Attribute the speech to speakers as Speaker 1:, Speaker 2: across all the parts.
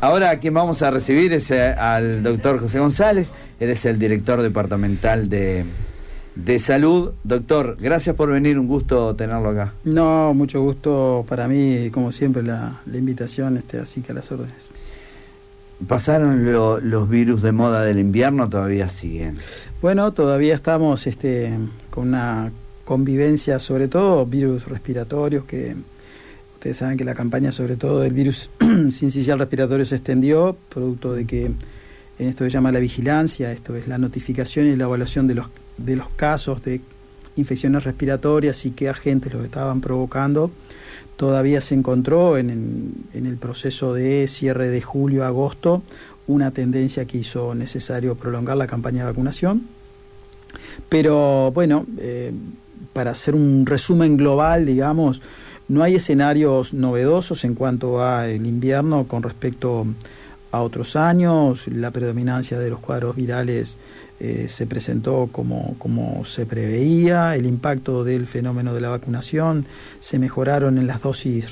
Speaker 1: Ahora a quien vamos a recibir es al doctor José González. Él es el director departamental de salud. Doctor, gracias por venir, un gusto tenerlo acá.
Speaker 2: No, mucho gusto para mí, como siempre, la invitación, así que a las órdenes.
Speaker 1: ¿Pasaron los virus de moda del invierno? ¿Todavía siguen?
Speaker 2: Bueno, todavía estamos con una convivencia, sobre todo virus respiratorios, que ustedes saben que la campaña sobre todo del virus sincicial respiratorio se extendió, producto de que en esto se llama la vigilancia, esto es la notificación y la evaluación de los casos de infecciones respiratorias y qué agentes los estaban provocando. Todavía se encontró en el proceso de cierre de julio-agosto una tendencia que hizo necesario prolongar la campaña de vacunación. Pero bueno, para hacer un resumen global, digamos, no hay escenarios novedosos en cuanto al invierno con respecto a otros años. La predominancia de los cuadros virales se presentó como se preveía. El impacto del fenómeno de la vacunación se mejoraron en las dosis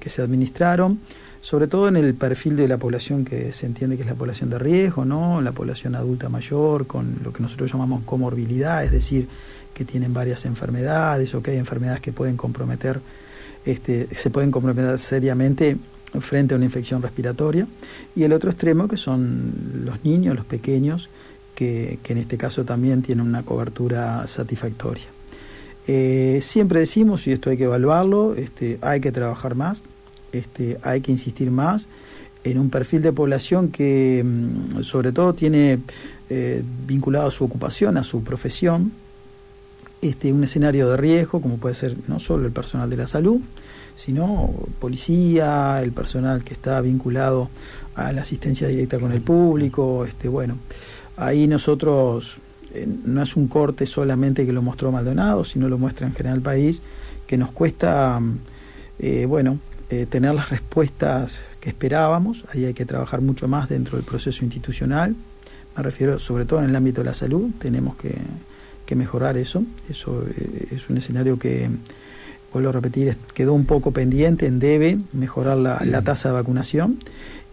Speaker 2: que se administraron, sobre todo en el perfil de la población que se entiende que es la población de riesgo, ¿no? La población adulta mayor con lo que nosotros llamamos comorbilidad, es decir, que tienen varias enfermedades o que hay enfermedades que pueden comprometer se pueden comprometer seriamente frente a una infección respiratoria, y el otro extremo que son los niños, los pequeños, que en este caso también tienen una cobertura satisfactoria. Siempre decimos, y esto hay que evaluarlo, hay que trabajar más, hay que insistir más en un perfil de población que sobre todo tiene vinculado a su ocupación, a su profesión, un escenario de riesgo, como puede ser no solo el personal de la salud, sino policía, el personal que está vinculado a la asistencia directa con el público. Bueno, ahí nosotros, no es un corte solamente que lo mostró Maldonado, sino lo muestra en general el país, que nos cuesta tener las respuestas que esperábamos. Ahí hay que trabajar mucho más dentro del proceso institucional, me refiero sobre todo en el ámbito de la salud. Tenemos que mejorar eso es un escenario que, vuelvo a repetir, quedó un poco pendiente, debe mejorar la tasa de vacunación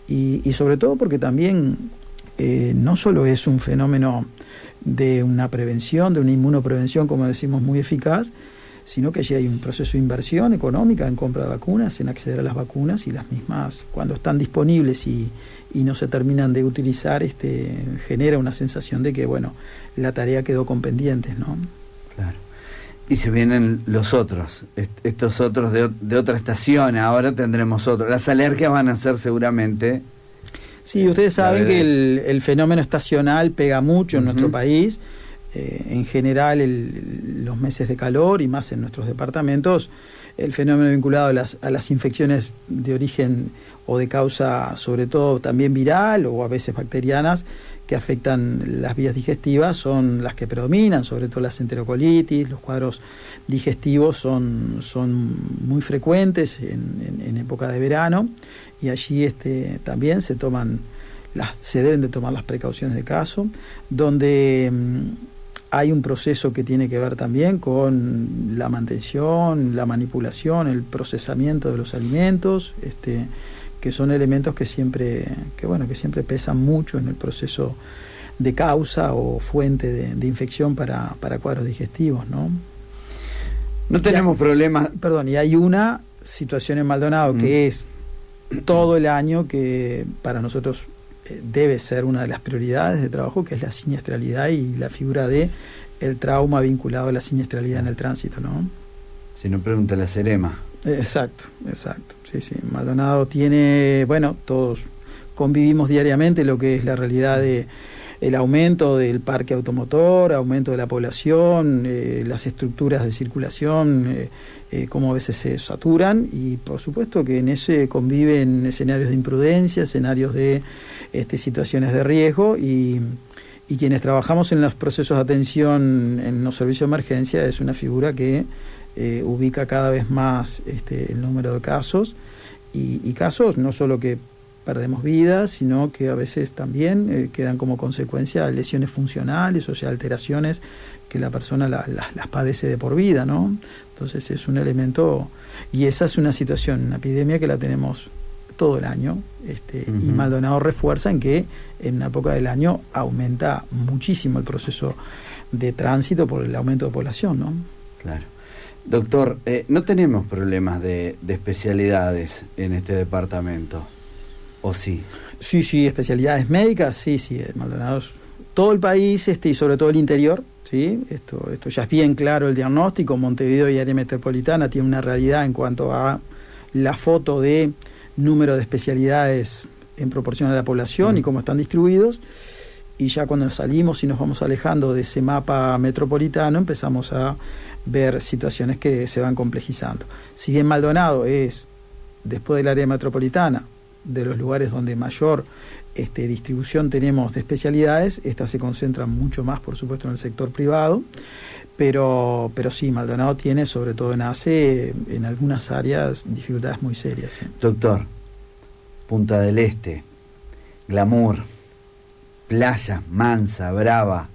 Speaker 2: y sobre todo porque también no solo es un fenómeno de una prevención, de una inmunoprevención, como decimos, muy eficaz, sino que allí hay un proceso de inversión económica en compra de vacunas, en acceder a las vacunas, y las mismas, cuando están disponibles y no se terminan de utilizar, genera una sensación de que, bueno, la tarea quedó con pendientes, ¿no?
Speaker 1: Claro. Y se vienen los otros, estos otros de otra estación. Ahora tendremos otros. Las alergias van a ser seguramente...
Speaker 2: Sí, ustedes saben que el fenómeno estacional pega mucho en nuestro país. En general, los meses de calor y más en nuestros departamentos, el fenómeno vinculado a las infecciones de origen o de causa, sobre todo también viral o a veces bacterianas, que afectan las vías digestivas, son las que predominan, sobre todo las enterocolitis. Los cuadros digestivos son muy frecuentes en época de verano, y allí también se deben de tomar las precauciones de caso, donde hay un proceso que tiene que ver también con la mantención, la manipulación, el procesamiento de los alimentos, que son elementos que siempre pesan mucho en el proceso de causa o fuente de infección para cuadros digestivos, ¿no?
Speaker 1: No tenemos problemas.
Speaker 2: Perdón, y hay una situación en Maldonado que es todo el año, que para nosotros debe ser una de las prioridades de trabajo, que es la siniestralidad y la figura de el trauma vinculado a la siniestralidad en el tránsito, ¿no?
Speaker 1: Si no, pregunta la Serema.
Speaker 2: Exacto. Sí. Maldonado tiene, bueno, todos convivimos diariamente lo que es la realidad de el aumento del parque automotor, aumento de la población, las estructuras de circulación, cómo a veces se saturan, y por supuesto que en ese conviven escenarios de imprudencia, escenarios de situaciones de riesgo, y quienes trabajamos en los procesos de atención en los servicios de emergencia es una figura que ubica cada vez más el número de casos, y casos no solo que perdemos vidas, sino que a veces también quedan como consecuencia lesiones funcionales, o sea, alteraciones que la persona las padece de por vida, ¿no? Entonces es un elemento, y esa es una situación, una epidemia que la tenemos todo el año, y Maldonado refuerza en que en una época del año aumenta muchísimo el proceso de tránsito por el aumento de población, ¿no?
Speaker 1: Claro. Doctor, no tenemos problemas de especialidades en este departamento, ¿o sí?
Speaker 2: Sí, especialidades médicas, sí, Maldonado, todo el país y sobre todo el interior, ¿sí? Esto ya es bien claro el diagnóstico. Montevideo y área metropolitana tiene una realidad en cuanto a la foto de número de especialidades en proporción a la población y cómo están distribuidos, y ya cuando salimos y nos vamos alejando de ese mapa metropolitano empezamos a ver situaciones que se van complejizando. Si bien Maldonado es, después del área metropolitana, de los lugares donde mayor distribución tenemos de especialidades, estas se concentran mucho más, por supuesto, en el sector privado, pero sí, Maldonado tiene, sobre todo en ACE, en algunas áreas, dificultades muy serias. ¿Sí?
Speaker 1: Doctor, Punta del Este, glamour, playa mansa, brava,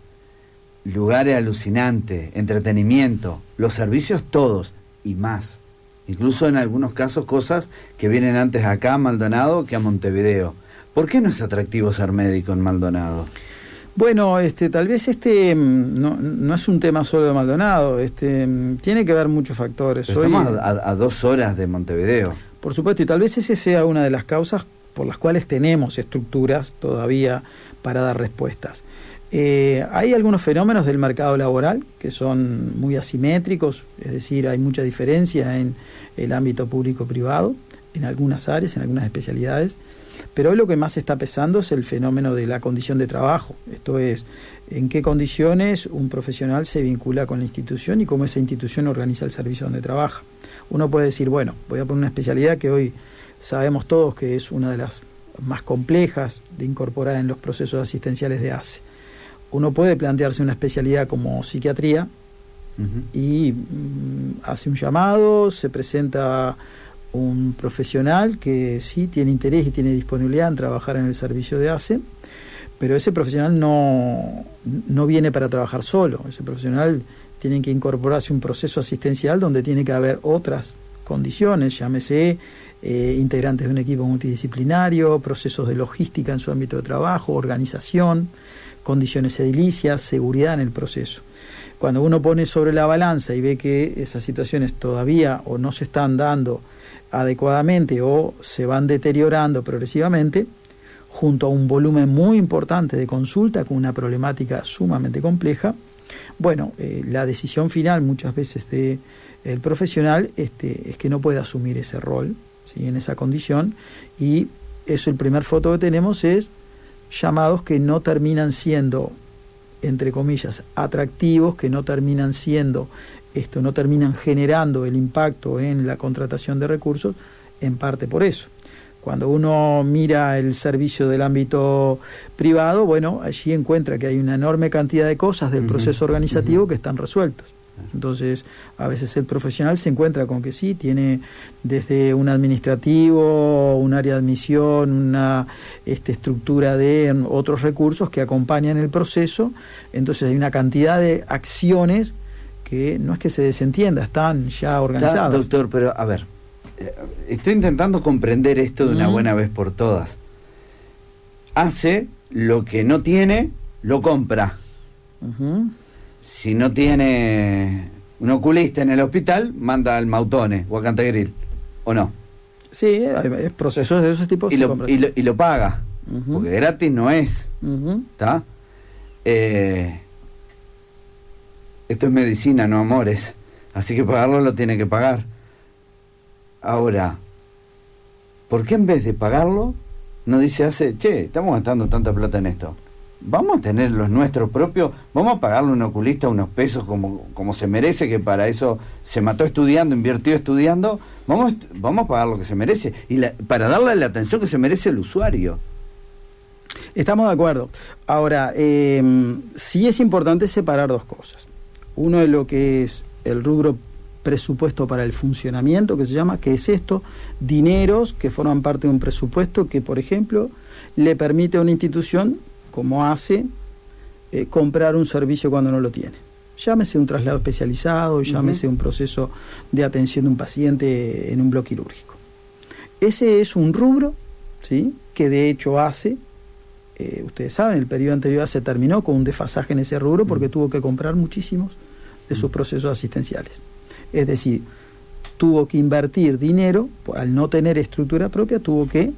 Speaker 1: lugares alucinantes, entretenimiento, los servicios todos y más. Incluso en algunos casos cosas que vienen antes acá a Maldonado que a Montevideo. ¿Por qué no es atractivo ser médico en Maldonado?
Speaker 2: Bueno, tal vez no es un tema solo de Maldonado, tiene que ver muchos factores.
Speaker 1: Pero estamos a 2 horas de Montevideo.
Speaker 2: Por supuesto, y tal vez esa sea una de las causas por las cuales tenemos estructuras todavía para dar respuestas. Hay algunos fenómenos del mercado laboral que son muy asimétricos, es decir, hay mucha diferencia en el ámbito público-privado, en algunas áreas, en algunas especialidades, pero hoy lo que más está pesando es el fenómeno de la condición de trabajo, esto es, en qué condiciones un profesional se vincula con la institución y cómo esa institución organiza el servicio donde trabaja. Uno puede decir, bueno, voy a poner una especialidad que hoy sabemos todos que es una de las más complejas de incorporar en los procesos asistenciales de ACE. Uno puede plantearse una especialidad como psiquiatría y hace un llamado, se presenta un profesional que sí tiene interés y tiene disponibilidad en trabajar en el servicio de ACE, pero ese profesional no viene para trabajar solo. Ese profesional tiene que incorporarse a un proceso asistencial donde tiene que haber otras condiciones, llámese integrantes de un equipo multidisciplinario, procesos de logística en su ámbito de trabajo, organización, condiciones edilicias, seguridad en el proceso. Cuando uno pone sobre la balanza y ve que esas situaciones todavía o no se están dando adecuadamente o se van deteriorando progresivamente, junto a un volumen muy importante de consulta con una problemática sumamente compleja, bueno, la decisión final muchas veces del profesional es que no puede asumir ese rol, ¿sí?, en esa condición, y eso, el primer foto que tenemos es llamados que no terminan siendo, entre comillas, atractivos, que no terminan siendo, no terminan generando el impacto en la contratación de recursos, en parte por eso. Cuando uno mira el servicio del ámbito privado, bueno, allí encuentra que hay una enorme cantidad de cosas del proceso organizativo que están resueltas. Entonces, a veces el profesional se encuentra con que sí, tiene desde un administrativo, un área de admisión, una estructura de otros recursos que acompañan el proceso. Entonces hay una cantidad de acciones que no es que se desentienda, están ya organizadas.
Speaker 1: Doctor, pero a ver, estoy intentando comprender esto de una buena vez por todas. Hace lo que no tiene, lo compra. Si no tiene un oculista en el hospital, manda al Mautone o a Cantagril, ¿o no?
Speaker 2: Sí, hay procesos de esos tipos.
Speaker 1: Y lo paga, porque gratis no es. ¿Está? Esto es medicina, no amores. Así que pagarlo lo tiene que pagar. Ahora, ¿por qué en vez de pagarlo no dice estamos gastando tanta plata en esto? Vamos a tener los nuestros propios, vamos a pagarle a un oculista unos pesos como se merece, que para eso se mató estudiando, invirtió estudiando, vamos a pagar lo que se merece, y para darle la atención que se merece el usuario.
Speaker 2: Estamos de acuerdo. Ahora, sí es importante separar dos cosas. Uno es lo que es el rubro presupuesto para el funcionamiento, que se llama, que es esto, dineros que forman parte de un presupuesto que, por ejemplo, le permite a una institución como hace comprar un servicio cuando no lo tiene. Llámese un traslado especializado, llámese un proceso de atención de un paciente en un bloque quirúrgico. ese es un rubro, ¿sí?, que de hecho hace, ustedes saben, el periodo anterior se terminó con un desfasaje en ese rubro porque tuvo que comprar muchísimos de sus procesos asistenciales. Es decir, tuvo que invertir dinero, al no tener estructura propia, tuvo que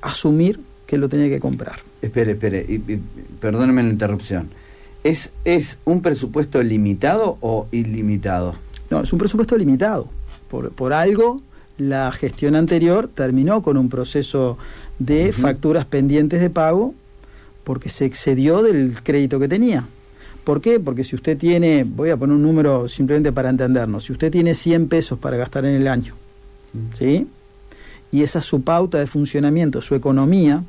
Speaker 2: asumir que lo tenía que comprar.
Speaker 1: Espere, y perdóneme la interrupción. ¿Es un presupuesto limitado o ilimitado?
Speaker 2: No, es un presupuesto limitado. Por algo, la gestión anterior terminó con un proceso de facturas pendientes de pago porque se excedió del crédito que tenía. ¿Por qué? Porque si usted tiene, voy a poner un número simplemente para entendernos, si usted tiene 100 pesos para gastar en el año, ¿sí?, y esa es su pauta de funcionamiento, su economía,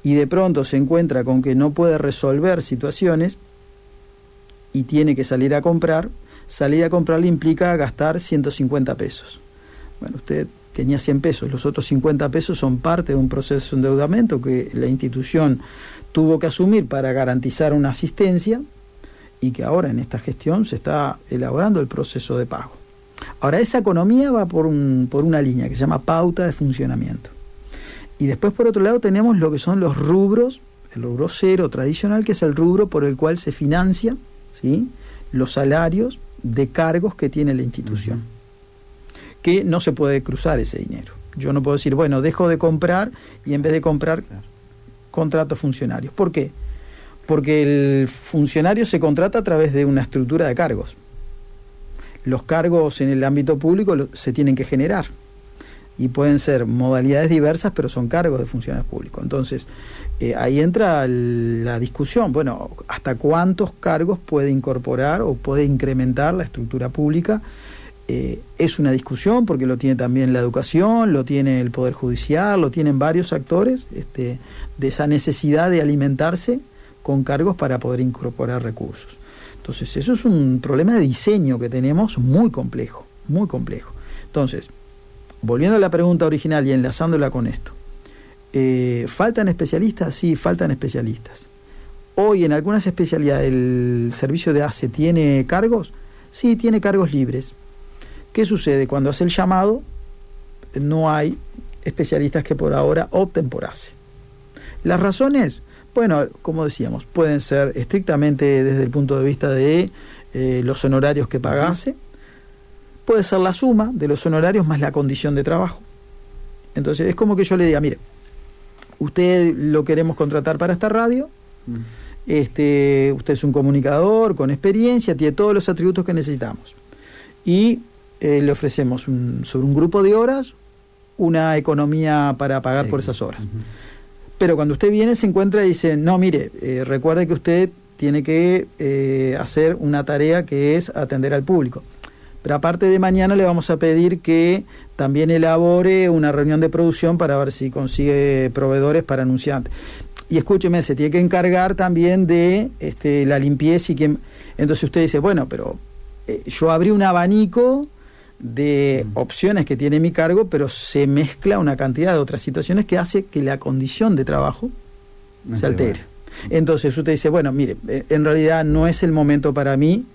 Speaker 2: y de pronto se encuentra con que no puede resolver situaciones y tiene que salir a comprar le implica gastar 150 pesos. Bueno, usted tenía 100 pesos, los otros 50 pesos son parte de un proceso de endeudamiento que la institución tuvo que asumir para garantizar una asistencia y que ahora en esta gestión se está elaborando el proceso de pago. Ahora, esa economía va por una línea que se llama pauta de funcionamiento. Y después, por otro lado, tenemos lo que son los rubros, el rubro cero tradicional, que es el rubro por el cual se financia, ¿sí?, los salarios de cargos que tiene la institución. Que no se puede cruzar ese dinero. Yo no puedo decir, bueno, dejo de comprar y en vez de comprar, contrato funcionarios. ¿Por qué? Porque el funcionario se contrata a través de una estructura de cargos. Los cargos en el ámbito público se tienen que generar y pueden ser modalidades diversas, pero son cargos de funcionarios públicos. Entonces, ahí entra la discusión, bueno, ¿hasta cuántos cargos puede incorporar o puede incrementar la estructura pública? Es una discusión porque lo tiene también la educación, lo tiene el Poder Judicial, lo tienen varios actores, de esa necesidad de alimentarse con cargos para poder incorporar recursos. Entonces, eso es un problema de diseño que tenemos muy complejo, muy complejo. Entonces, volviendo a la pregunta original y enlazándola con esto, ¿faltan especialistas? Sí, faltan especialistas. Hoy en algunas especialidades el servicio de ACE tiene cargos, sí, tiene cargos libres. ¿Qué sucede? Cuando hace el llamado, no hay especialistas que por ahora opten por ACE. Las razones, bueno, como decíamos, pueden ser estrictamente desde el punto de vista de los honorarios que paga ACE, puede ser la suma de los honorarios más la condición de trabajo. Entonces es como que yo le diga, mire, usted lo queremos contratar para esta radio, usted es un comunicador con experiencia, tiene todos los atributos que necesitamos. Y le ofrecemos sobre un grupo de horas una economía para pagar por esas horas. Pero cuando usted viene se encuentra y dice, no, mire, recuerde que usted tiene que hacer una tarea que es atender al público. Pero aparte de mañana le vamos a pedir que también elabore una reunión de producción para ver si consigue proveedores para anunciantes. Y escúcheme, se tiene que encargar también de la limpieza y que... Entonces usted dice, bueno, pero yo abrí un abanico de opciones que tiene mi cargo, pero se mezcla una cantidad de otras situaciones que hace que la condición de trabajo se altere. Entonces usted dice, bueno, mire, en realidad no es el momento para mí,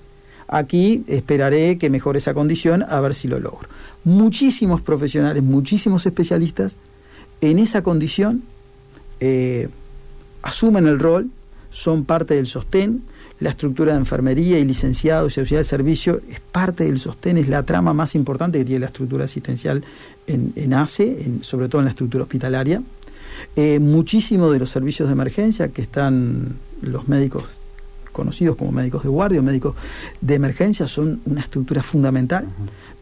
Speaker 2: aquí esperaré que mejore esa condición a ver si lo logro. Muchísimos profesionales, muchísimos especialistas en esa condición asumen el rol, son parte del sostén. La estructura de enfermería y licenciados y auxiliares de servicio es parte del sostén, es la trama más importante que tiene la estructura asistencial en ACE, sobre todo en la estructura hospitalaria. Muchísimos de los servicios de emergencia que están los médicos conocidos como médicos de guardia o médicos de emergencia son una estructura fundamental.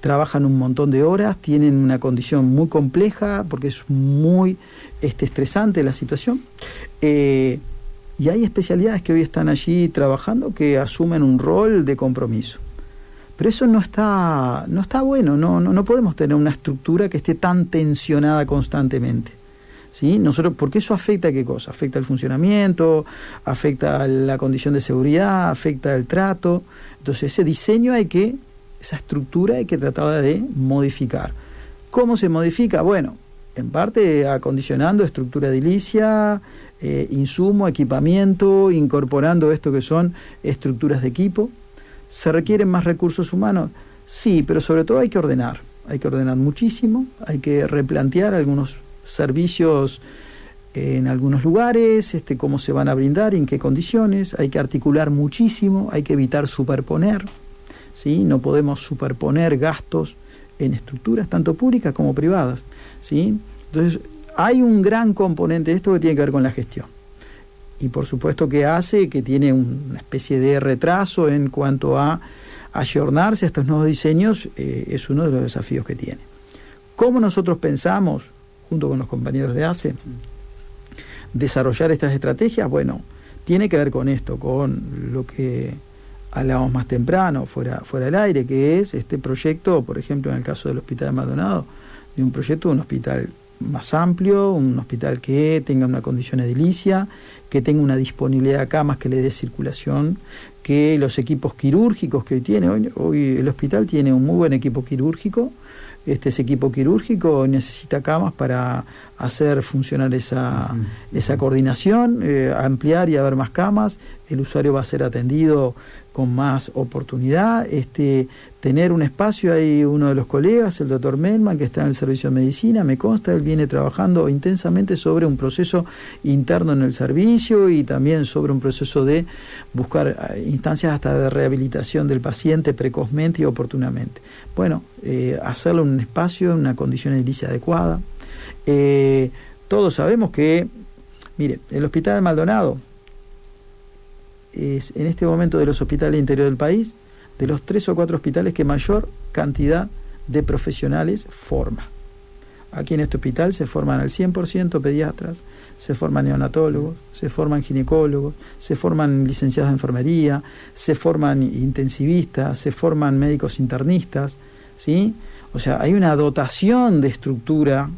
Speaker 2: Trabajan un montón de horas, tienen una condición muy compleja porque es muy estresante la situación. Y hay especialidades que hoy están allí trabajando que asumen un rol de compromiso. Pero eso no está bueno, no podemos tener una estructura que esté tan tensionada constantemente. ¿Sí? Nosotros, porque eso afecta a qué cosa, afecta al funcionamiento, afecta a la condición de seguridad, afecta al trato. Entonces ese diseño esa estructura hay que tratar de modificar. ¿Cómo se modifica? Bueno, en parte acondicionando estructura edilicia, insumo, equipamiento, incorporando esto que son estructuras de equipo. ¿Se requieren más recursos humanos? Sí, pero sobre todo hay que ordenar. hay que ordenar muchísimo, hay que replantear algunos servicios en algunos lugares, cómo se van a brindar, en qué condiciones, hay que articular muchísimo, hay que evitar superponer, ¿sí? No podemos superponer gastos en estructuras tanto públicas como privadas, ¿sí? Entonces, hay un gran componente de esto que tiene que ver con la gestión. Y por supuesto que hace que tiene una especie de retraso en cuanto a ayornarse a estos nuevos diseños, es uno de los desafíos que tiene. ¿Cómo nosotros pensamos, junto con los compañeros de ACE, desarrollar estas estrategias? Bueno, tiene que ver con esto, con lo que hablábamos más temprano, fuera del aire, que es este proyecto, por ejemplo, en el caso del Hospital de Maldonado, de un proyecto de un hospital más amplio, un hospital que tenga una condición edilicia, que tenga una disponibilidad de camas que le dé circulación, que los equipos quirúrgicos que hoy tiene, hoy el hospital tiene un muy buen equipo quirúrgico. Ese equipo quirúrgico necesita camas para hacer funcionar esa coordinación, ampliar y haber más camas. El usuario va a ser atendido con más oportunidad. Tener un espacio, hay uno de los colegas, el doctor Melman, que está en el servicio de medicina, me consta, él viene trabajando intensamente sobre un proceso interno en el servicio y también sobre un proceso de buscar instancias hasta de rehabilitación del paciente precozmente y oportunamente. Bueno, hacerlo en un espacio, en una condición edilicia adecuada. Todos sabemos que, mire, el Hospital de Maldonado es en este momento de los hospitales interior del país, de los 3 o 4 hospitales que mayor cantidad de profesionales forma. Aquí en este hospital se forman al 100% pediatras, se forman neonatólogos, se forman ginecólogos, se forman licenciados de enfermería, se forman intensivistas, se forman médicos internistas, ¿sí? O sea, hay una dotación de estructura,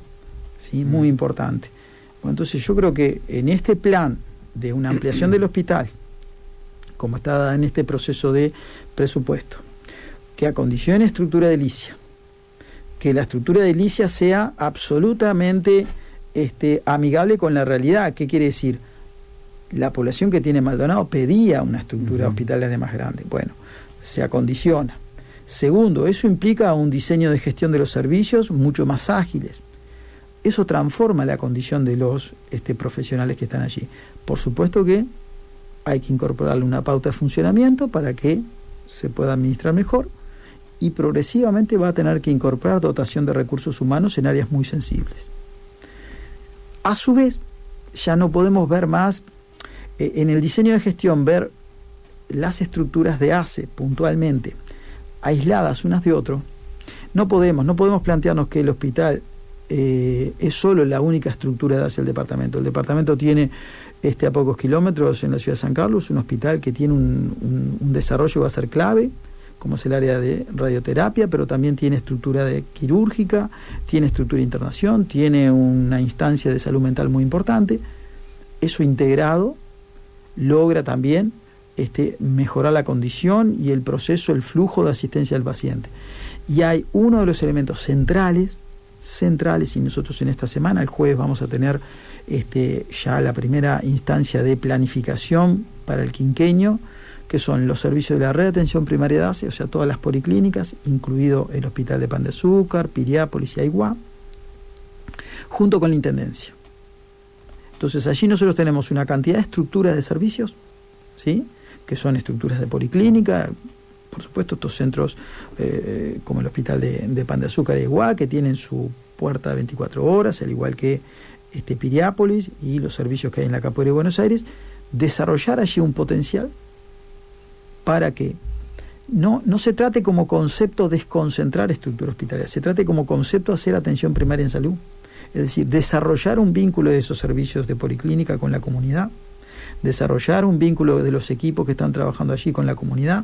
Speaker 2: ¿sí? Muy importante. Bueno, entonces yo creo que en este plan de una ampliación del hospital, como está en este proceso de presupuesto, que acondicione estructura edilicia, que la estructura edilicia sea absolutamente amigable con la realidad. ¿Qué quiere decir? La población que tiene Maldonado pedía una estructura hospitalaria más grande. Bueno, se acondiciona. Segundo, eso implica un diseño de gestión de los servicios mucho más ágiles. Eso transforma la condición de los profesionales que están allí. Por supuesto que hay que incorporarle una pauta de funcionamiento para que se pueda administrar mejor y progresivamente va a tener que incorporar dotación de recursos humanos en áreas muy sensibles. A su vez, ya no podemos ver más, en el diseño de gestión, ver las estructuras de ACE puntualmente, aisladas unas de otras. No podemos plantearnos que el hospital es solo la única estructura de ACE del departamento. El departamento tiene a pocos kilómetros en la ciudad de San Carlos un hospital que tiene un desarrollo que va a ser clave, como es el área de radioterapia, pero también tiene estructura de quirúrgica, tiene estructura de internación, tiene una instancia de salud mental muy importante. Eso integrado logra también mejorar la condición y el proceso, el flujo de asistencia al paciente. Y hay uno de los elementos centrales, y nosotros en esta semana, el jueves, vamos a tener ya la primera instancia de planificación para el quinquenio, que son los servicios de la red de atención primaria de ACE, o sea, todas las policlínicas, incluido el Hospital de Pan de Azúcar, Piriápolis y Aiguá, junto con la Intendencia. Entonces allí nosotros tenemos una cantidad de estructuras de servicios, ¿sí?, que son estructuras de policlínica, por supuesto estos centros como el Hospital de Pan de Azúcar y Aiguá, que tienen su puerta de 24 horas, al igual que Piriápolis y los servicios que hay en la Capoeira de Buenos Aires, desarrollar allí un potencial para que no se trate como concepto desconcentrar estructura hospitalaria, se trate como concepto hacer atención primaria en salud, es decir, desarrollar un vínculo de esos servicios de policlínica con la comunidad, desarrollar un vínculo de los equipos que están trabajando allí con la comunidad,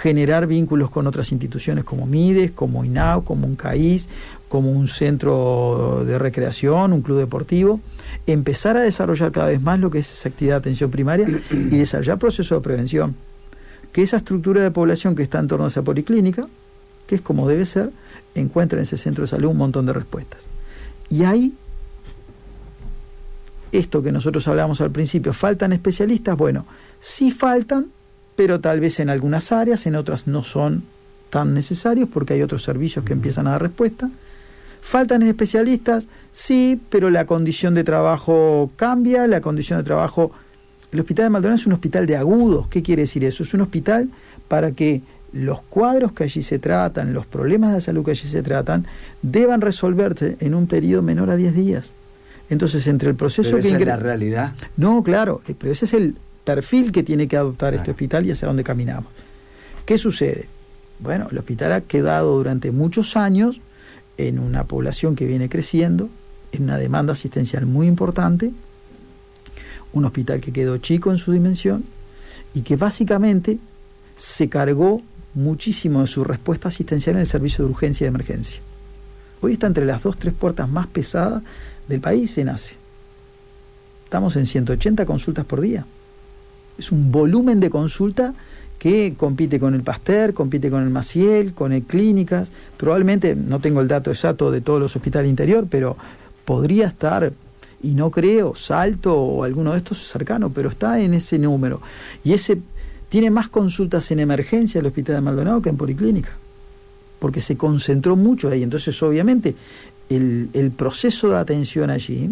Speaker 2: generar vínculos con otras instituciones como MIDES, como INAU, como un CAIS, como un centro de recreación, un club deportivo, empezar a desarrollar cada vez más lo que es esa actividad de atención primaria y desarrollar procesos de prevención. Que esa estructura de población que está en torno a esa policlínica, que es como debe ser, encuentra en ese centro de salud un montón de respuestas. Y ahí, esto que nosotros hablábamos al principio, ¿faltan especialistas? Bueno, sí faltan, pero tal vez en algunas áreas, en otras no son tan necesarios porque hay otros servicios que empiezan a dar respuesta. ¿Faltan especialistas? Sí, pero la condición de trabajo cambia, la condición de trabajo... El Hospital de Maldonado es un hospital de agudos. ¿Qué quiere decir eso? Es un hospital para que los cuadros que allí se tratan, los problemas de salud que allí se tratan, deban resolverse en un periodo menor a 10 días. Entonces, entre el proceso
Speaker 1: ¿Pero esa es la realidad?
Speaker 2: No, claro, pero ese es el perfil que tiene que adoptar este hospital y hacia dónde caminamos. ¿Qué sucede? Bueno, el hospital ha quedado durante muchos años en una población que viene creciendo, en una demanda asistencial muy importante, un hospital que quedó chico en su dimensión y que básicamente se cargó muchísimo de su respuesta asistencial en el servicio de urgencia y de emergencia. Hoy está entre las 2-3 puertas más pesadas del país en ACE. Estamos en 180 consultas por día. Es un volumen de consulta que compite con el Pasteur, compite con el Maciel, con el Clínicas. Probablemente, no tengo el dato exacto de todos los hospitales interior, pero podría estar, y no creo, Salto o alguno de estos cercano, pero está en ese número. Y ese tiene más consultas en emergencia el Hospital de Maldonado que en Policlínica, porque se concentró mucho ahí. Entonces, obviamente, el proceso de atención allí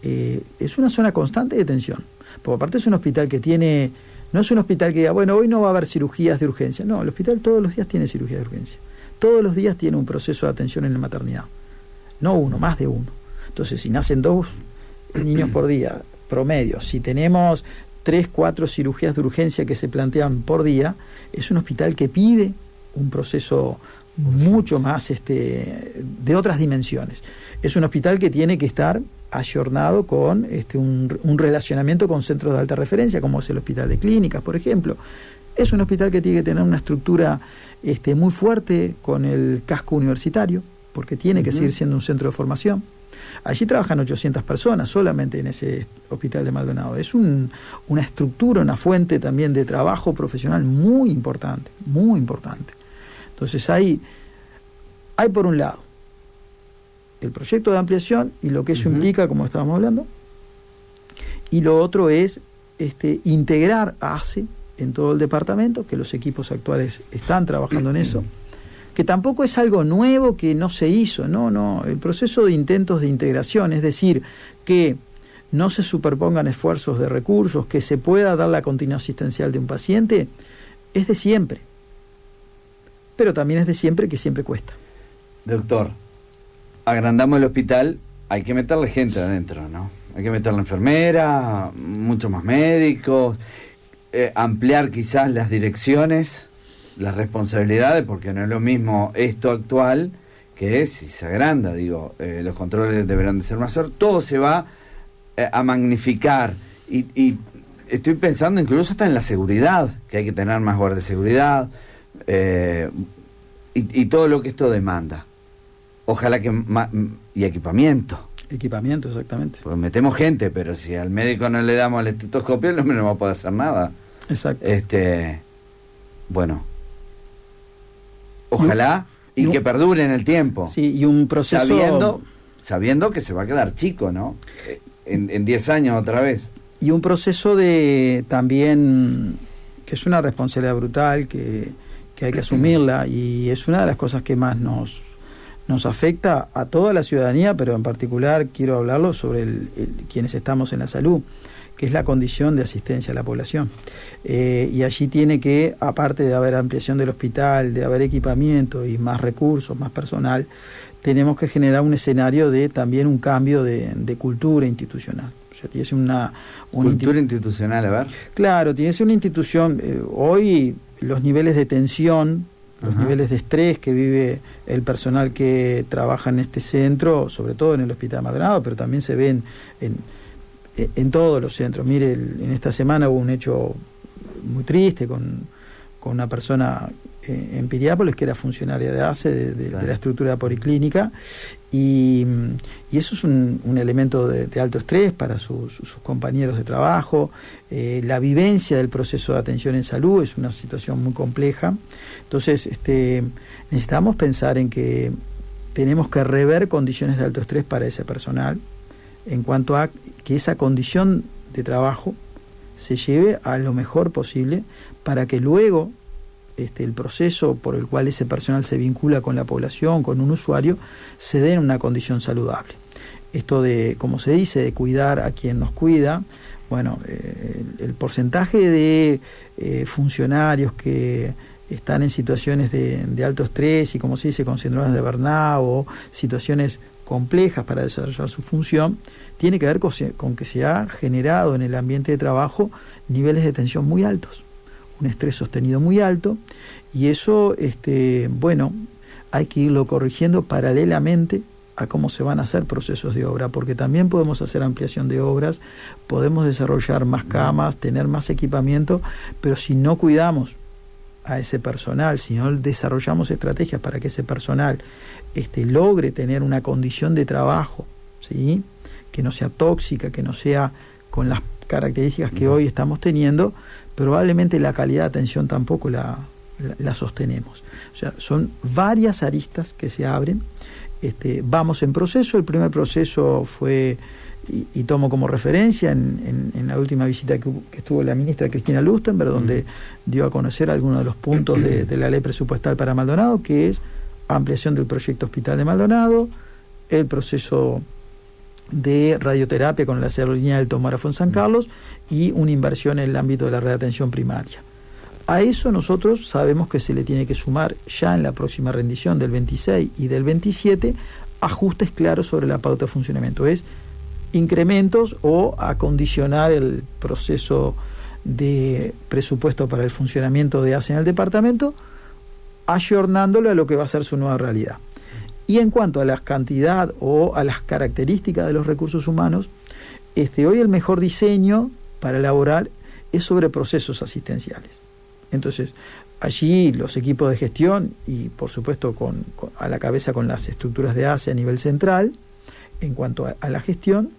Speaker 2: es una zona constante de tensión. Porque aparte es un hospital que tiene... No es un hospital que diga, bueno, hoy no va a haber cirugías de urgencia. No, el hospital todos los días tiene cirugía de urgencia. Todos los días tiene un proceso de atención en la maternidad. No uno, más de uno. Entonces, si nacen 2 niños por día, promedio, si tenemos 3-4 cirugías de urgencia que se plantean por día, es un hospital que pide un proceso mucho más de otras dimensiones. Es un hospital que tiene que estar ayornado con un relacionamiento con centros de alta referencia, como es el Hospital de Clínicas, por ejemplo. Es un hospital que tiene que tener una estructura muy fuerte con el casco universitario, porque tiene que seguir siendo un centro de formación. Allí trabajan 800 personas solamente en ese Hospital de Maldonado. Es una estructura, una fuente también de trabajo profesional muy importante, muy importante. Entonces hay por un lado el proyecto de ampliación y lo que eso implica, como estábamos hablando, y lo otro es integrar a ACE en todo el departamento, que los equipos actuales están trabajando en eso, que tampoco es algo nuevo que no se hizo, no, el proceso de intentos de integración, es decir, que no se superpongan esfuerzos de recursos, que se pueda dar la continuidad asistencial de un paciente, es de siempre, pero también es de siempre que siempre cuesta.
Speaker 1: Doctor, agrandamos el hospital, hay que meterle gente adentro, ¿no? Hay que meterle enfermera, muchos más médicos, ampliar quizás las direcciones, las responsabilidades, porque no es lo mismo esto actual que si se agranda, los controles deberán de ser más fuertes, todo se va a magnificar y estoy pensando incluso hasta en la seguridad, que hay que tener más guardia de seguridad y todo lo que esto demanda. Ojalá que... y equipamiento.
Speaker 2: Equipamiento, exactamente.
Speaker 1: Pues metemos gente, pero si al médico no le damos el estetoscopio, el hombre no va a poder hacer nada.
Speaker 2: Exacto.
Speaker 1: Bueno. Ojalá y que perdure en el tiempo.
Speaker 2: Sí, y un proceso...
Speaker 1: Sabiendo que se va a quedar chico, ¿no? En 10 años otra vez.
Speaker 2: Y un proceso también, que es una responsabilidad brutal, que hay que asumirla, y es una de las cosas que más nos afecta a toda la ciudadanía, pero en particular quiero hablarlo sobre quienes estamos en la salud, que es la condición de asistencia a la población. Y allí tiene que, aparte de haber ampliación del hospital, de haber equipamiento y más recursos, más personal, tenemos que generar un escenario de también un cambio de cultura institucional. O sea, tiene una
Speaker 1: cultura institucional, a ver.
Speaker 2: Claro, tiene que ser una institución. Hoy los niveles de tensión, los niveles de estrés que vive el personal que trabaja en este centro, sobre todo en el Hospital de Maldonado, pero también se ven en todos los centros. Mire, en esta semana hubo un hecho muy triste con una persona en Piriápolis que era funcionaria de ACE, de la estructura policlínica, y eso es un elemento de alto estrés para sus compañeros de trabajo. La vivencia del proceso de atención en salud es una situación muy compleja. Entonces necesitamos pensar en que tenemos que rever condiciones de alto estrés para ese personal, en cuanto a que esa condición de trabajo se lleve a lo mejor posible para que luego el proceso por el cual ese personal se vincula con la población, con un usuario, se dé en una condición saludable. Esto de, como se dice, de cuidar a quien nos cuida, bueno, el porcentaje de funcionarios que están en situaciones de alto estrés y, como se dice, con síndromes de burnout o situaciones complejas para desarrollar su función, tiene que ver con que se ha generado en el ambiente de trabajo niveles de tensión muy altos, un estrés sostenido muy alto, y eso, bueno, hay que irlo corrigiendo paralelamente a cómo se van a hacer procesos de obra, porque también podemos hacer ampliación de obras, podemos desarrollar más camas, tener más equipamiento, pero si no cuidamos a ese personal, si no desarrollamos estrategias para que ese personal logre tener una condición de trabajo, ¿sí?, que no sea tóxica, que no sea con las características que hoy estamos teniendo, probablemente la calidad de atención tampoco la sostenemos. O sea, son varias aristas que se abren. Vamos en proceso. El primer proceso fue, y tomo como referencia en la última visita que estuvo la ministra Cristina Lustenberg, donde dio a conocer algunos de los puntos de la ley presupuestal para Maldonado, que es ampliación del proyecto Hospital de Maldonado, el proceso de radioterapia con la aerolínea del tomógrafo en San Carlos y una inversión en el ámbito de la red de atención primaria. A eso nosotros sabemos que se le tiene que sumar ya en la próxima rendición del 26 y del 27 ajustes claros sobre la pauta de funcionamiento, es incrementos o acondicionar el proceso de presupuesto para el funcionamiento de ACE en el departamento, ayornándolo a lo que va a ser su nueva realidad. Y en cuanto a la cantidad o a las características de los recursos humanos, hoy el mejor diseño para elaborar es sobre procesos asistenciales. Entonces, allí los equipos de gestión y, por supuesto, a la cabeza con las estructuras de ACE a nivel central, en cuanto a la gestión,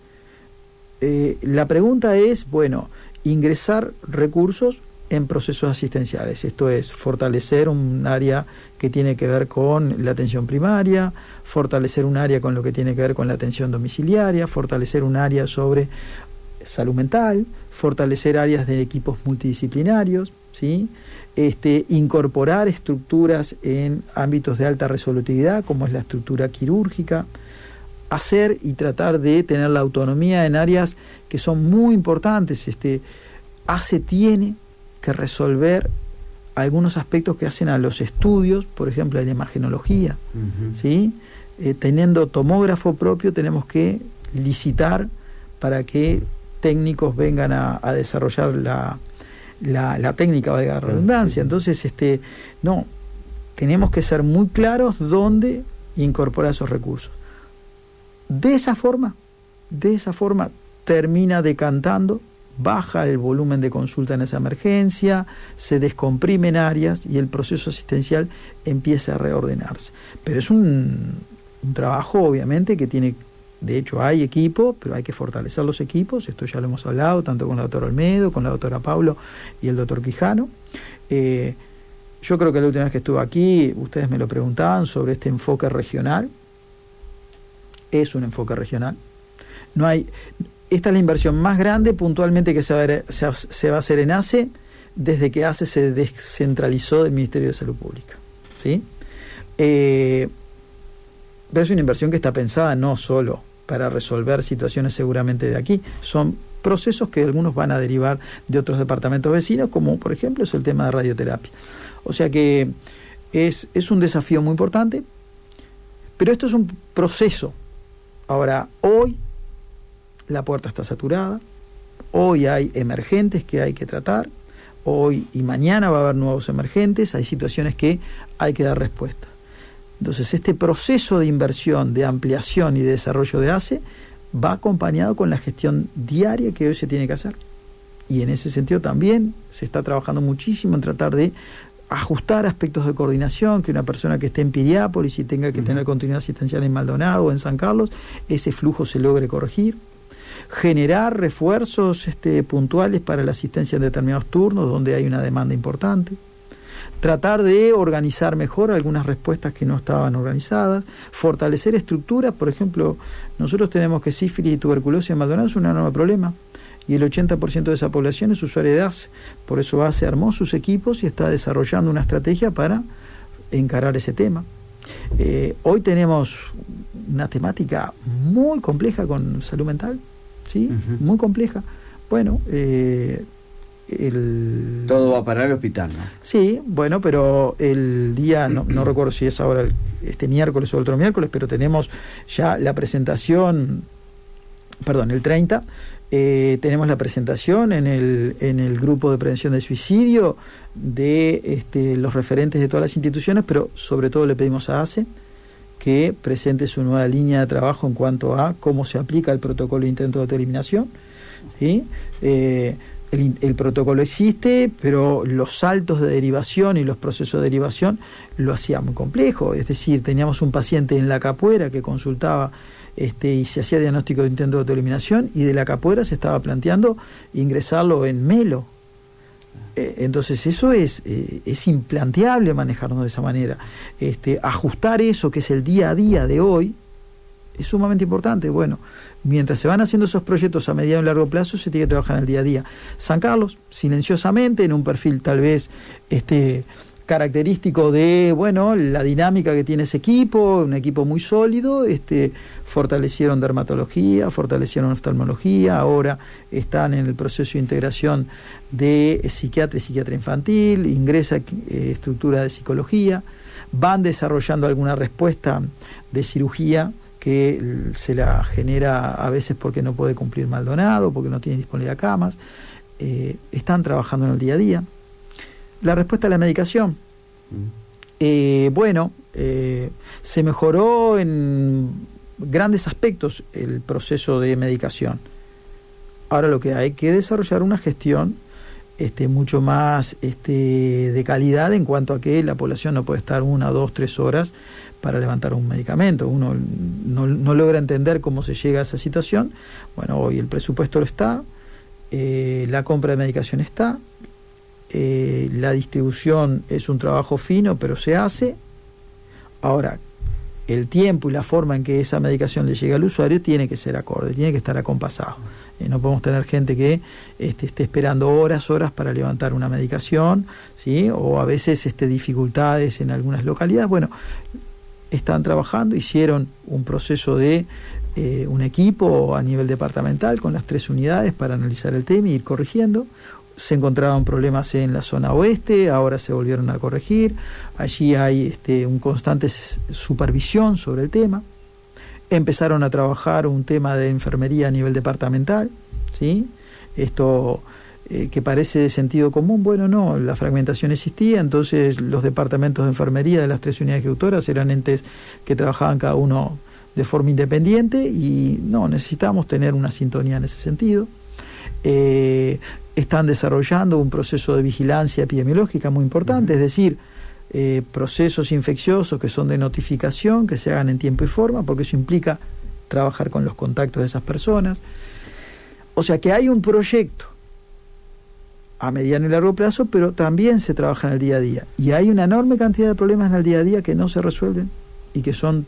Speaker 2: la pregunta es, bueno, ingresar recursos en procesos asistenciales. Esto es fortalecer un área que tiene que ver con la atención primaria, fortalecer un área con lo que tiene que ver con la atención domiciliaria, fortalecer un área sobre salud mental, fortalecer áreas de equipos multidisciplinarios, ¿sí? Incorporar estructuras en ámbitos de alta resolutividad, como es la estructura quirúrgica, hacer y tratar de tener la autonomía en áreas que son muy importantes. ACE tiene que resolver algunos aspectos que hacen a los estudios, por ejemplo, la imagenología, ¿sí? Teniendo tomógrafo propio, tenemos que licitar para que técnicos vengan a desarrollar la técnica, valga la redundancia. Entonces, no, tenemos que ser muy claros dónde incorporar esos recursos. De esa forma termina decantando, baja el volumen de consulta en esa emergencia, se descomprimen áreas y el proceso asistencial empieza a reordenarse. Pero es un trabajo, obviamente, que tiene, de hecho hay equipo, pero hay que fortalecer los equipos. Esto ya lo hemos hablado, tanto con la doctora Olmedo, con la doctora Paulo y el doctor Quijano. Yo creo que la última vez que estuve aquí, ustedes me lo preguntaban sobre este enfoque regional. Es un enfoque regional. Esta es la inversión más grande puntualmente que se va a hacer en ACE desde que ACE se descentralizó del Ministerio de Salud Pública, ¿sí? Pero es una inversión que está pensada no solo para resolver situaciones seguramente de aquí, son procesos que algunos van a derivar de otros departamentos vecinos, como por ejemplo es el tema de radioterapia. O sea que es un desafío muy importante, pero esto es un proceso. Ahora, hoy la puerta está saturada, hoy hay emergentes que hay que tratar, hoy y mañana va a haber nuevos emergentes, hay situaciones que hay que dar respuesta. Entonces, este proceso de inversión, de ampliación y de desarrollo de ACE va acompañado con la gestión diaria que hoy se tiene que hacer. Y en ese sentido también se está trabajando muchísimo en tratar de ajustar aspectos de coordinación, que una persona que esté en Piriápolis y tenga que tener continuidad asistencial en Maldonado o en San Carlos, ese flujo se logre corregir. Generar refuerzos puntuales para la asistencia en determinados turnos donde hay una demanda importante. Tratar de organizar mejor algunas respuestas que no estaban organizadas. Fortalecer estructuras, por ejemplo, nosotros tenemos que sífilis y tuberculosis en Maldonado es un enorme problema. y el 80% de esa población es usuaria de ACE. Por eso ACE armó sus equipos y está desarrollando una estrategia para encarar ese tema. Hoy tenemos una temática muy compleja con salud mental, ¿sí? Muy compleja. Bueno,
Speaker 1: todo va para el hospital, ¿no?
Speaker 2: Sí, bueno, pero el día, no recuerdo si es ahora este miércoles o otro miércoles, pero tenemos ya la presentación, perdón, el 30, tenemos la presentación en el grupo de prevención de suicidio de los referentes de todas las instituciones, pero sobre todo le pedimos a ACE que presente su nueva línea de trabajo en cuanto a cómo se aplica el protocolo de intento de autoeliminación, ¿sí? El protocolo existe, pero los saltos de derivación y los procesos de derivación lo hacía muy complejo. Es decir, teníamos un paciente en la Capuera que consultaba y se hacía diagnóstico de intento de autoeliminación, y de la Capuera se estaba planteando ingresarlo en Melo. Entonces eso es implanteable manejarnos de esa manera. Ajustar eso que es el día a día de hoy es sumamente importante. Bueno, mientras se van haciendo esos proyectos a mediano y largo plazo, se tiene que trabajar en el día a día. San Carlos, silenciosamente, en un perfil tal vez característico de, bueno, la dinámica que tiene ese equipo, un equipo muy sólido, fortalecieron dermatología, fortalecieron oftalmología, ahora están en el proceso de integración de psiquiatra y psiquiatra infantil, ingresa estructura de psicología, van desarrollando alguna respuesta de cirugía que se la genera a veces porque no puede cumplir Maldonado, porque no tiene disponibilidad de camas. Están trabajando en el día a día. La respuesta a la medicación. Se mejoró en grandes aspectos el proceso de medicación. Ahora lo que hay que desarrollar una gestión mucho más de calidad en cuanto a que la población no puede estar 1, 2, 3 horas para levantar un medicamento. Uno no logra entender cómo se llega a esa situación. Bueno, hoy el presupuesto lo está, la compra de medicación está, la distribución es un trabajo fino, pero se hace. Ahora, el tiempo y la forma en que esa medicación le llega al usuario tiene que ser acorde, tiene que estar acompasado. No podemos tener gente que esté esperando horas para levantar una medicación, ¿sí? O a veces dificultades en algunas localidades. Bueno, están trabajando, hicieron un proceso de un equipo a nivel departamental con las 3 unidades para analizar el tema y ir corrigiendo. Se encontraban problemas en la zona oeste, ahora se volvieron a corregir. Allí hay un constante supervisión sobre el tema. Empezaron a trabajar un tema de enfermería a nivel departamental, ¿sí? Esto que parece de sentido común, bueno, no, la fragmentación existía, entonces los departamentos de enfermería de las 3 unidades ejecutoras eran entes que trabajaban cada uno de forma independiente y no, necesitábamos tener una sintonía en ese sentido. Están desarrollando un proceso de vigilancia epidemiológica muy importante, es decir, procesos infecciosos que son de notificación, que se hagan en tiempo y forma, porque eso implica trabajar con los contactos de esas personas. O sea que hay un proyecto a mediano y largo plazo, pero también se trabaja en el día a día. Y hay una enorme cantidad de problemas en el día a día que no se resuelven y que son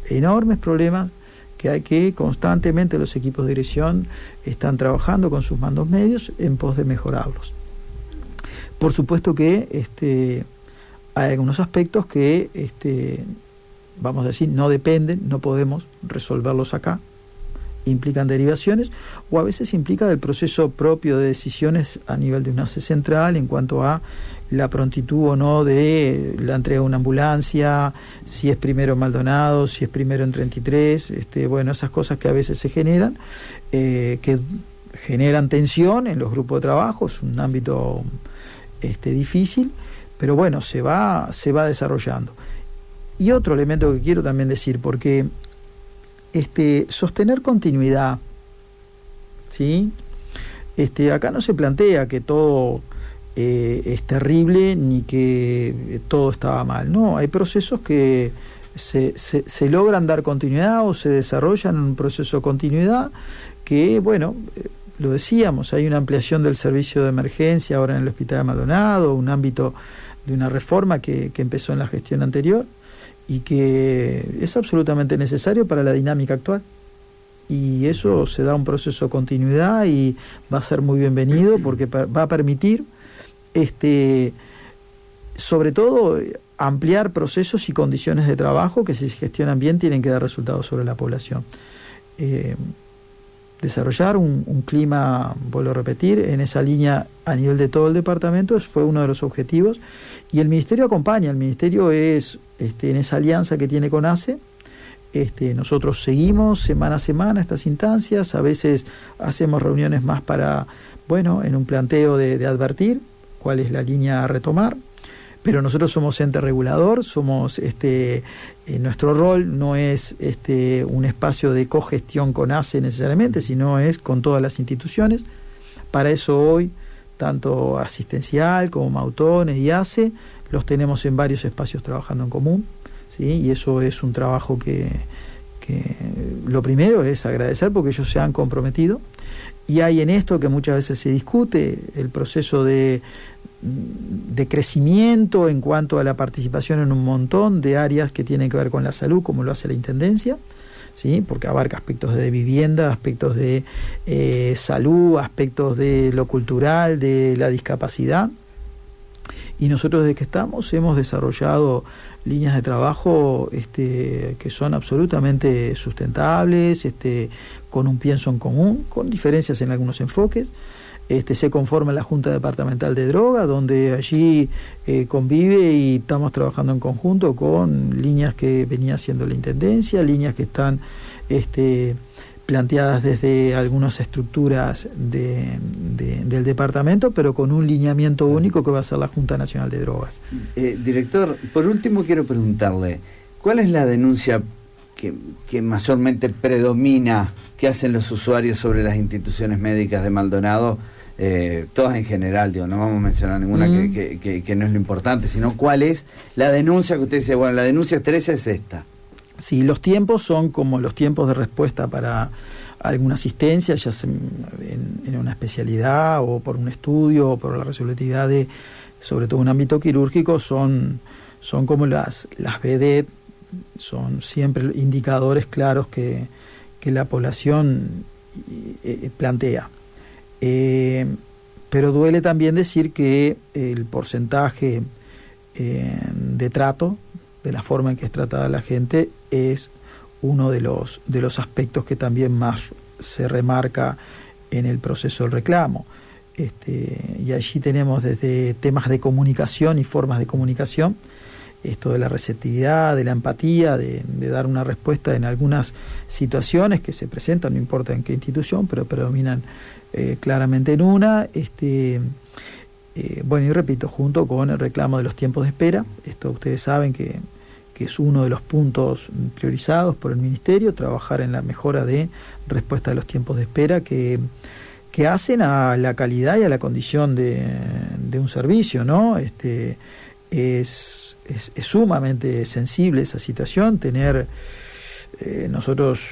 Speaker 2: enormes problemas que hay que constantemente los equipos de dirección están trabajando con sus mandos medios en pos de mejorarlos. Por supuesto que hay algunos aspectos que, vamos a decir, no dependen, no podemos resolverlos acá, implican derivaciones, o a veces implica del proceso propio de decisiones a nivel de una ACE central en cuanto a la prontitud o no de la entrega de una ambulancia, si es primero en Maldonado, si es primero en 33, bueno, esas cosas que a veces se generan, que generan tensión en los grupos de trabajo, es un ámbito difícil, pero bueno, se va desarrollando. Y otro elemento que quiero también decir, porque sostener continuidad, ¿sí? Acá no se plantea que todo es terrible ni que todo estaba mal, no, hay procesos que se logran dar continuidad o se desarrollan en un proceso de continuidad que, bueno, lo decíamos, hay una ampliación del servicio de emergencia ahora en el Hospital de Maldonado, un ámbito de una reforma que empezó en la gestión anterior y que es absolutamente necesario para la dinámica actual. y eso se da un proceso de continuidad y va a ser muy bienvenido porque va a permitir sobre todo ampliar procesos y condiciones de trabajo que, si se gestionan bien, tienen que dar resultados sobre la población. Desarrollar un clima, vuelvo a repetir, en esa línea a nivel de todo el departamento fue uno de los objetivos, y el Ministerio acompaña. El Ministerio es en esa alianza que tiene con ACE. Nosotros seguimos semana a semana estas instancias, a veces hacemos reuniones más para, en un planteo de advertir cuál es la línea a retomar, pero nosotros somos ente regulador, somos nuestro rol no es un espacio de cogestión con ACE necesariamente, sino es con todas las instituciones. Para eso hoy, tanto Asistencial como Mautones y ACE, los tenemos en varios espacios trabajando en común, ¿sí? Y eso es un trabajo que lo primero es agradecer porque ellos se han comprometido, y hay en esto que muchas veces se discute el proceso de crecimiento en cuanto a la participación en un montón de áreas que tienen que ver con la salud, como lo hace la Intendencia, ¿sí? Porque abarca aspectos de vivienda, aspectos de salud, aspectos de lo cultural, de la discapacidad. Y nosotros, desde que estamos, hemos desarrollado líneas de trabajo que son absolutamente sustentables, con un pienso en común, con diferencias en algunos enfoques. Se conforma la Junta Departamental de Droga, donde allí convive y estamos trabajando en conjunto con líneas que venía haciendo la Intendencia, líneas que están planteadas desde algunas estructuras del departamento, pero con un lineamiento único que va a ser la Junta Nacional de Drogas.
Speaker 1: Director, por último quiero preguntarle, ¿cuál es la denuncia que mayormente predomina que hacen los usuarios sobre las instituciones médicas de Maldonado? Todas en general, no vamos a mencionar ninguna que no es lo importante, sino cuál es la denuncia que usted dice, la denuncia estrella es esta.
Speaker 2: Sí, los tiempos son como los tiempos de respuesta para alguna asistencia, ya sea en una especialidad o por un estudio o por la resolutividad de, sobre todo un ámbito quirúrgico, son como las vedet, son siempre indicadores claros que la población plantea. Pero duele también decir que el porcentaje de trato, de la forma en que es tratada la gente, es uno de los aspectos que también más se remarca en el proceso del reclamo. Y allí tenemos desde temas de comunicación y formas de comunicación, esto de la receptividad, de la empatía, de dar una respuesta en algunas situaciones que se presentan, no importa en qué institución, pero predominan claramente en una. Y repito, junto con el reclamo de los tiempos de espera, esto ustedes saben que es uno de los puntos priorizados por el Ministerio, trabajar en la mejora de respuesta de los tiempos de espera que hacen a la calidad y a la condición de un servicio, ¿no? Es sumamente sensible esa situación. Nosotros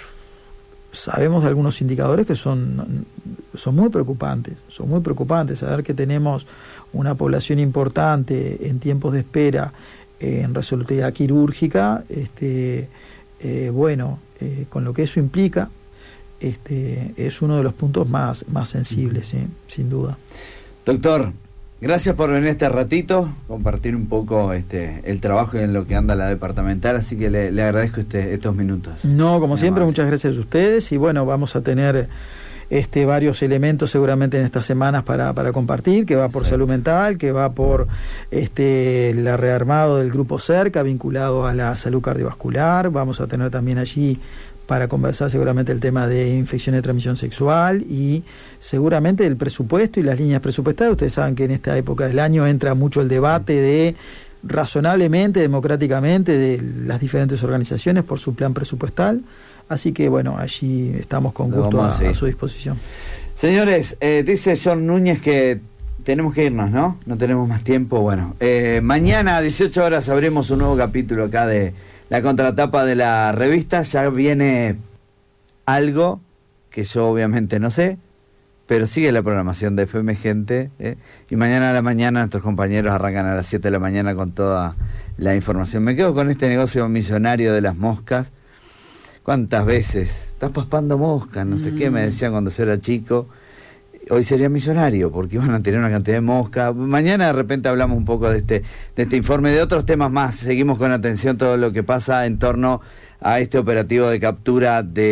Speaker 2: sabemos de algunos indicadores que son muy preocupantes, saber que tenemos una población importante en tiempos de espera en resolutividad quirúrgica, con lo que eso implica, es uno de los puntos más sensibles, ¿sí? Sin duda.
Speaker 1: Doctor, gracias por venir este ratito, compartir un poco el trabajo en lo que anda la departamental, así que le agradezco estos minutos.
Speaker 2: No, como siempre, muchas gracias a ustedes, y vamos a tener varios elementos seguramente en estas semanas para compartir, que va por salud mental, que va por el rearmado del grupo Cerca vinculado a la salud cardiovascular. Vamos a tener también allí para conversar seguramente el tema de infección de transmisión sexual y seguramente el presupuesto y las líneas presupuestarias. Ustedes saben que en esta época del año entra mucho el debate de razonablemente, democráticamente, de las diferentes organizaciones por su plan presupuestal. Así que allí estamos con gusto a su disposición.
Speaker 1: Señores, dice John Núñez que tenemos que irnos, ¿no? No tenemos más tiempo. Mañana a 18 horas abrimos un nuevo capítulo acá de la contratapa de la revista. Ya viene algo que yo obviamente no sé, pero sigue la programación de FM Gente, y mañana a la mañana nuestros compañeros arrancan a las 7 de la mañana con toda la información. Me quedo con este negocio millonario de las moscas, ¿Cuántas veces? Estás paspando moscas, no sé qué, me decían cuando yo era chico. Hoy sería millonario, porque iban a tener una cantidad de moscas. Mañana de repente hablamos un poco de este informe, de otros temas más. Seguimos con atención todo lo que pasa en torno a este operativo de captura de